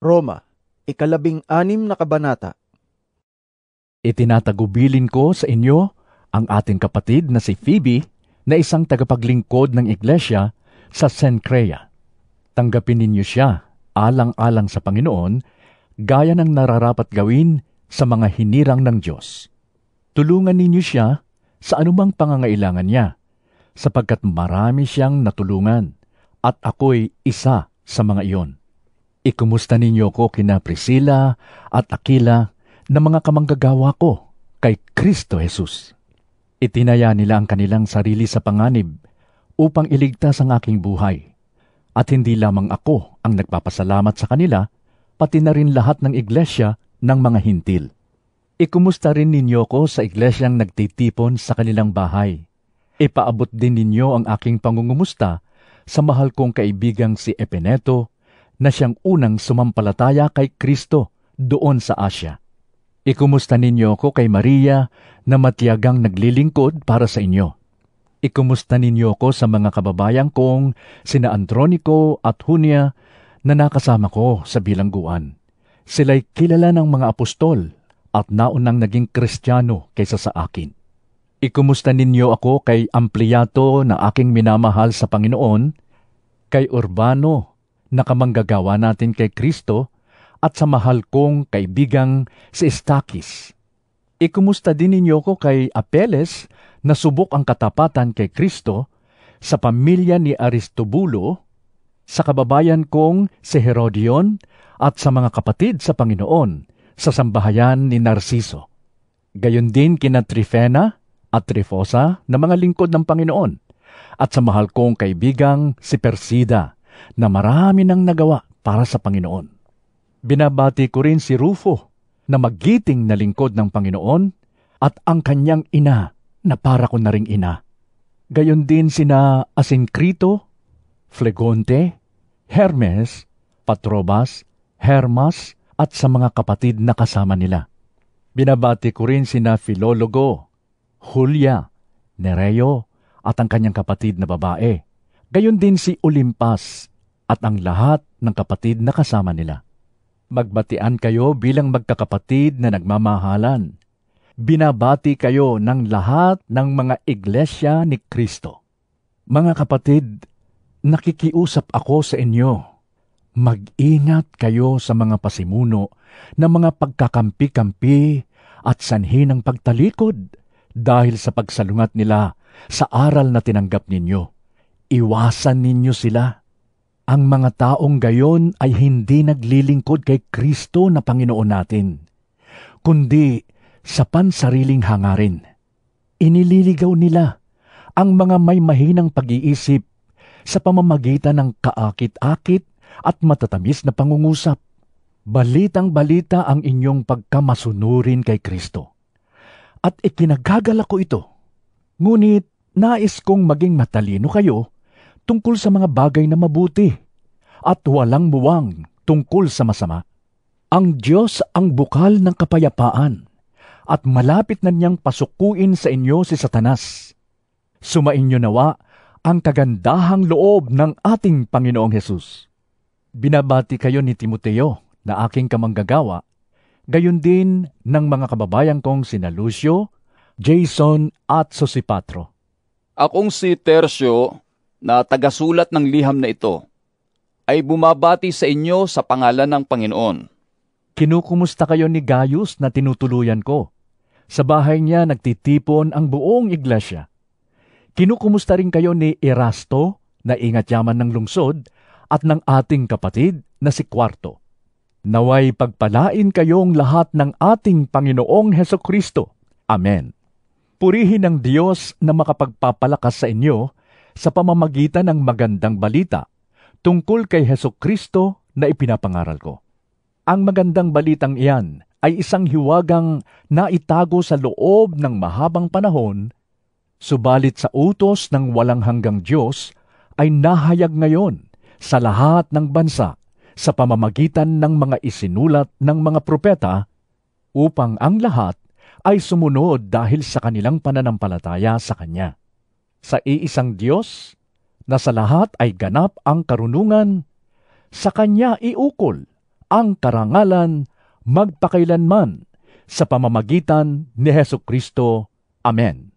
Roma, 16 na kabanata. Itinatagubilin ko sa inyo ang ating kapatid na si Phoebe na isang tagapaglingkod ng iglesia sa Cenchrea. Tanggapin ninyo siya alang-alang sa Panginoon gaya ng nararapat gawin sa mga hinirang ng Diyos. Tulungan ninyo siya sa anumang pangangailangan niya sapagkat marami siyang natulungan at ako'y isa sa mga iyon. Ikumusta ninyo ko kina Priscilla at Aquila na mga kamanggagawa ko kay Kristo Jesus. Itinaya nila ang kanilang sarili sa panganib upang iligtas ang aking buhay. At hindi lamang ako ang nagpapasalamat sa kanila, pati na rin lahat ng iglesia ng mga hintil. Ikumusta rin ninyo ko sa iglesyang nagtitipon sa kanilang bahay. Ipaabot din ninyo ang aking pangungumusta sa mahal kong kaibigang si Epeneto, na siyang unang sumampalataya kay Kristo doon sa Asya. Ikumusta ninyo ko kay Maria na matiyagang naglilingkod para sa inyo. Ikumusta ninyo ko sa mga kababayan kong sina Andronico at Junia na nakasama ko sa bilangguan. Sila'y kilala ng mga apostol at naunang naging Kristiyano kaysa sa akin. Ikumusta ninyo ako kay Ampliato na aking minamahal sa Panginoon, kay Urbano na kamanggagawa natin kay Kristo, at sa mahal kong kaibigang si Stakis. Ikumusta din ninyo ko kay Apeles na subok ang katapatan kay Kristo, sa pamilya ni Aristobulo, sa kababayan kong si Herodion, at sa mga kapatid sa Panginoon, sa sambahayan ni Narciso. Gayon din kina Trifena at Trifosa na mga lingkod ng Panginoon, at sa mahal kong kaibigang si Persida, na marami nang nagawa para sa Panginoon. Binabati ko rin si Rufo, na magiting na lingkod ng Panginoon, at ang kanyang ina, na para ko na ring ina. Gayon din sina Asincrito, Flegonte, Hermes, Patrobas, Hermas, at sa mga kapatid na kasama nila. Binabati ko rin sina Filologo, Julia, Nereo, at ang kanyang kapatid na babae. Gayon din si Olimpas at ang lahat ng kapatid na kasama nila. Magbatian kayo bilang magkakapatid na nagmamahalan. Binabati kayo ng lahat ng mga iglesia ni Kristo. Mga kapatid, nakikiusap ako sa inyo. Mag-ingat kayo sa mga pasimuno na mga pagkakampi-kampi at sanhi ng pagtalikod dahil sa pagsalungat nila sa aral na tinanggap ninyo. Iwasan ninyo sila. Ang mga taong gayon ay hindi naglilingkod kay Kristo na Panginoon natin, kundi sa pansariling hangarin. Inililigaw nila ang mga may mahinang pag-iisip sa pamamagitan ng kaakit-akit at matatamis na pangungusap. Balitang-balita ang inyong pagkamasunurin kay Kristo. At ikinagagalak ko ito. Ngunit nais kong maging matalino kayo tungkol sa mga bagay na mabuti at walang muwang tungkol sa masama. Ang Diyos ang bukal ng kapayapaan at malapit na niyang pasukuin sa inyo si Satanas. Sumainyo nawa ang kagandahang loob ng ating Panginoong Hesus. Binabati kayo ni Timoteo na aking kamanggagawa, gayon din ng mga kababayan kong sina Lucio, Jason at Sosipatro. Akong si Tercio, na tagasulat ng liham na ito, ay bumabati sa inyo sa pangalan ng Panginoon. Kinukumusta kayo ni Gaius na tinutuluyan ko. Sa bahay niya nagtitipon ang buong iglesia. Kinukumusta rin kayo ni Erasto na ingat yaman ng lungsod at ng ating kapatid na si Quarto. Naway pagpalain kayong lahat ng ating Panginoong Hesukristo. Amen. Purihin ng Diyos na makapagpapalakas sa inyo sa pamamagitan ng magandang balita tungkol kay Hesukristo na ipinapangaral ko. Ang magandang balitang iyan ay isang hiwagang naitago sa loob ng mahabang panahon, subalit sa utos ng walang hanggang Diyos ay nahayag ngayon sa lahat ng bansa sa pamamagitan ng mga isinulat ng mga propeta upang ang lahat ay sumunod dahil sa kanilang pananampalataya sa Kanya. Sa iisang Diyos, na sa lahat ay ganap ang karunungan, sa Kanya iukol ang karangalan, magpakailanman, sa pamamagitan ni Hesukristo. Amen.